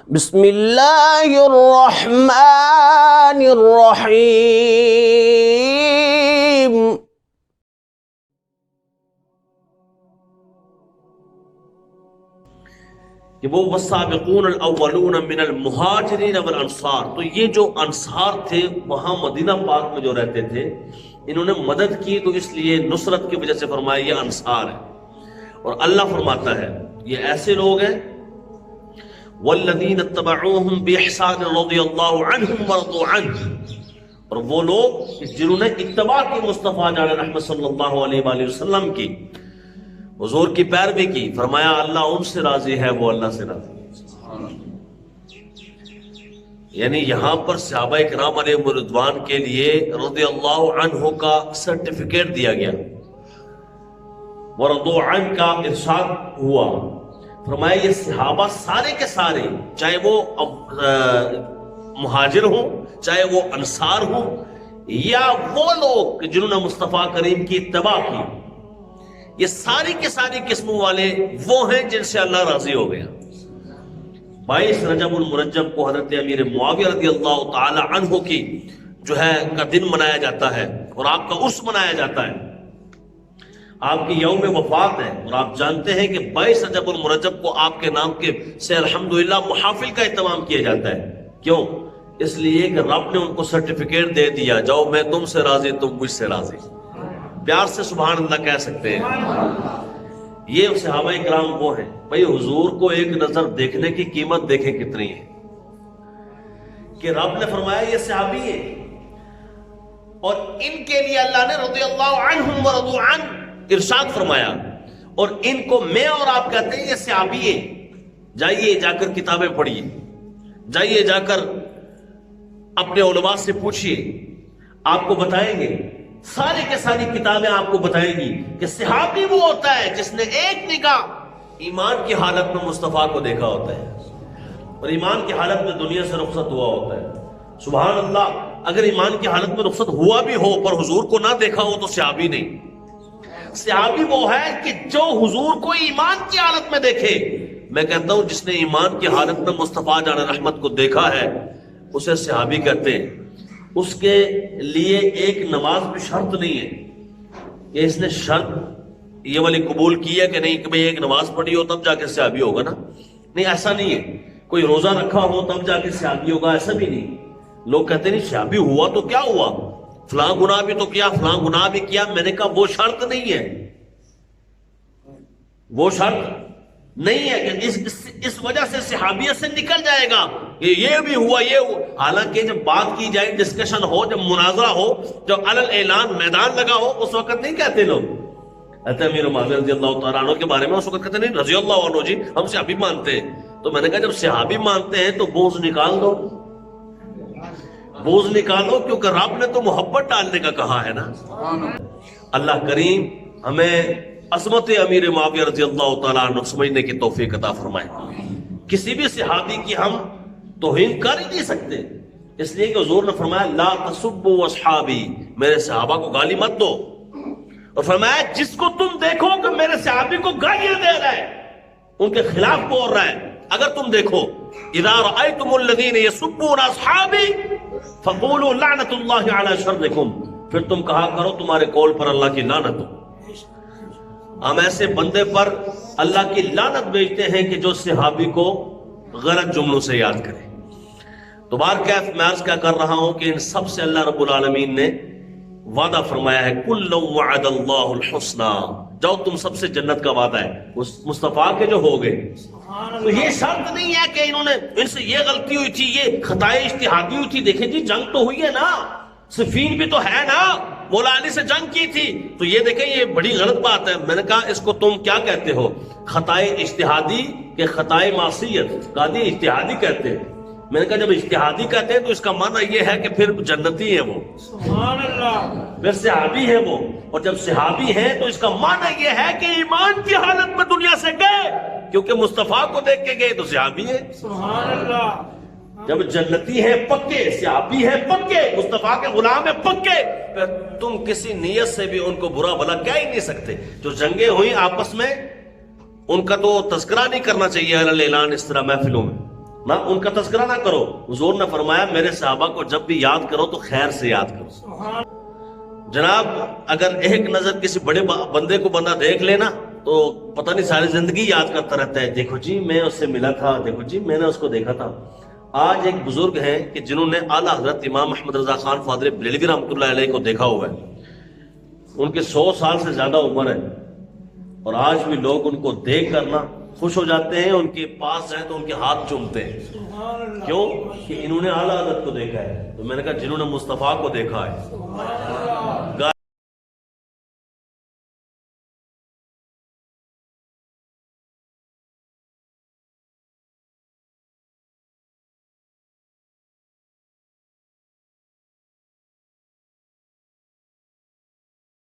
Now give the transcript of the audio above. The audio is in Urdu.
بسم اللہ الرحمن الرحیم. کہ وہ والسابقون الاولون من المہاجرین والانصار، تو یہ جو انصار تھے وہاں مدینہ پاک میں جو رہتے تھے انہوں نے مدد کی، تو اس لیے نصرت کی وجہ سے فرمایا یہ انصار ہے. اور اللہ فرماتا ہے یہ ایسے لوگ ہیں والذین اتبعوہم باحسان رضی اللہ عنہم ورضوا عنہ، اور وہ لوگ جنہوں نے اتباع کی مصطفیٰ جان رحمت صلی اللہ علیہ وآلہ وسلم کی، حضور کی پیروی کی، فرمایا اللہ ان سے راضی ہے، وہ اللہ سے راضی ہے. یعنی یہاں پر صحابہ کرام علیہ رضوان کے لیے رضی اللہ عنہ کا سرٹیفکیٹ دیا گیا، ورضوا عنہ کا ارشاد ہوا. فرمایا یہ صحابہ سارے کے سارے، چاہے وہ مہاجر ہوں، چاہے وہ انصار ہوں، یا وہ لوگ جنہوں نے مصطفیٰ کریم کی اتباع کی، یہ ساری کے ساری قسموں والے وہ ہیں جن سے اللہ راضی ہو گیا. 22 رجب المرجب کو حضرت امیر معاویہ رضی اللہ تعالی عنہ کی جو ہے کا دن منایا جاتا ہے اور آپ کا عرس منایا جاتا ہے، آپ کی یوم وفات ہے. اور آپ جانتے ہیں کہ 22 رجب المرجب کو آپ کے نام کے سے الحمدللہ محافل کا اہتمام کیا جاتا ہے. کیوں؟ اس لیے کہ رب نے ان کو سرٹیفکیٹ دے دیا، جاؤ میں تم سے راضی تم مجھ سے راضی. پیار سے سبحان اللہ کہہ سکتے ہیں. یہ صحابہ کرام وہ ہیں. بھئی حضور کو ایک نظر دیکھنے کی قیمت دیکھیں کتنی ہے کہ رب نے فرمایا یہ صحابی ہے، اور ان کے لیے اللہ نے رضی اللہ عنہم ورضوا عنہ ارشاد فرمایا، اور ان کو میں اور آپ کہتے ہیں یہ صحابی ہے. جائیے جا کر کتابیں پڑھیے، جائیے جا کر اپنے علماء سے پوچھیے، آپ کو بتائیں گے، ساری کے ساری کتابیں آپ کو بتائیں گی کہ صحابی وہ ہوتا ہے جس نے ایک نگاہ ایمان کی حالت میں مصطفیٰ کو دیکھا ہوتا ہے اور ایمان کی حالت میں دنیا سے رخصت ہوا ہوتا ہے. سبحان اللہ. اگر ایمان کی حالت میں رخصت ہوا بھی ہو پر حضور کو نہ دیکھا ہو تو صحابی نہیں. صحابی وہ ہے کہ جو حضور کو ایمان کی حالت میں دیکھے. میں کہتا ہوں جس نے ایمان کی حالت میں مصطفیٰ جان رحمت کو دیکھا ہے اسے صحابی کہتے ہیں. اس کے لیے ایک نماز بھی شرط نہیں ہے کہ اس نے شرط یہ والی قبول کی ہے کہ نہیں کہ بھئی ایک نماز پڑھی ہو تب جا کے صحابی ہوگا نا. نہیں، ایسا نہیں ہے. کوئی روزہ رکھا ہو تب جا کے صحابی ہوگا، ایسا بھی نہیں. لوگ کہتے نہیں صحابی ہوا تو کیا ہوا، فلاں گناہ بھی تو کیا، فلاں گناہ بھی کیا. میں نے کہا وہ شرط نہیں ہے، وہ شرط نہیں ہے کہ اس وجہ سے صحابیت سے نکل جائے گا یہ بھی ہوا یہ ہوا. حالانکہ جب بات کی جائے، ڈسکشن ہو، جب مناظرہ ہو، جب علل اعلان میدان لگا ہو، اس وقت نہیں کہتے لوگ. کہتے امیر معاویہ رضی اللہ تعالیٰ عنہ کے بارے میں اس وقت کہتے نہیں رضی اللہ عنہ جی ہم صحابی مانتے ہیں. تو میں نے کہا جب صحابی مانتے ہیں تو بوجھ نکال دو، بوجھ نکالو، کیونکہ رب نے تو محبت ڈالنے کا کہا ہے نا. اللہ کریم ہمیں عظمت امیر معاویہ رضی اللہ تعالیٰ عنہ سمجھنے کی توفیق عطا فرمائے. کسی بھی صحابی کی ہم توہین کر ہی نہیں سکتے، اس لیے کہ حضور نے فرمایا لا تسبوا اصحابی، میرے صحابہ کو گالی مت دو. اور فرمایا جس کو تم دیکھو کہ میرے صحابی کو گالیاں دے رہا ہے، ان کے خلاف بول رہا ہے، اگر تم دیکھو اذا رأيتم الذين يسبون اصحابي فقولوا لعنت اللہ علی شرکم، پھر تم کہا کرو تمہارے قول پر اللہ کی لعنت ہو. ہم ایسے بندے پر اللہ کی لعنت بھیجتے ہیں کہ جو صحابی کو غلط جملوں سے یاد کرے. تو بار کیف میں عرض کیا کر رہا ہوں کہ ان سب سے اللہ رب العالمین نے وعدہ فرمایا ہے کل وعد اللہ الحسنى، جاؤ تم سب سے جنت کا وعدہ ہے مصطفیٰ کے جو ہو گئے. تو یہ شرط نہیں ہے کہ انہوں نے ان سے یہ غلطی ہوئی تھی، یہ خطائے اجتہادی ہوئی تھی. دیکھیں جی جنگ تو ہوئی ہے نا، صفین بھی تو ہے نا، مولا علی سے جنگ کی تھی. تو یہ دیکھیں یہ بڑی غلط بات ہے. میں نے کہا اس کو تم کیا کہتے ہو، خطائے اجتہادی کہ خطائے معصیت؟ کہا دی اجتہادی کہتے ہیں. میں نے کہا جب اجتہادی کہتے ہیں تو اس کا معنی یہ ہے کہ پھر جنتی ہے وہ، سبحان اللہ، پھر صحابی ہے وہ. اور جب صحابی ہیں تو اس کا معنی یہ ہے کہ ایمان کی حالت میں دنیا سے گئے، کیونکہ مصطفیٰ کو دیکھ کے گئے تو صحابی ہے، سبحان اللہ. جب جنتی ہے پکے، صحابی ہے پکے، مصطفیٰ کے غلام ہے پکے، پھر تم کسی نیت سے بھی ان کو برا بھلا کہہ ہی نہیں سکتے. جو جنگیں ہوئی آپس میں ان کا تو تذکرہ نہیں کرنا چاہیے اعلان اس طرح محفلوں میں. نہ ان کا تذکرہ نہ کرو. حضور نے فرمایا میرے صحابہ کو جب بھی یاد کرو تو خیر سے یاد کرو. جناب اگر ایک نظر کسی بڑے بندے کو بندہ دیکھ لینا تو پتہ نہیں ساری زندگی یاد کرتا رہتا ہے, دیکھو جی میں اس سے ملا تھا, دیکھو جی میں نے اس کو دیکھا تھا. آج ایک بزرگ ہیں کہ جنہوں نے اعلیٰ حضرت امام محمد رضا خان فاضل بریلوی رحمۃ اللہ علیہ کو دیکھا ہوا ہے. ان کے 100 سال سے زیادہ عمر ہے اور آج بھی لوگ ان کو دیکھ کر نا خوش ہو جاتے ہیں, ان کے پاس جائیں تو ان کے ہاتھ چومتے ہیں. کیوں کہ انہوں نے اعلیٰ حضرت کو دیکھا ہے. تو میں نے کہا جنہوں نے مصطفیٰ کو دیکھا ہے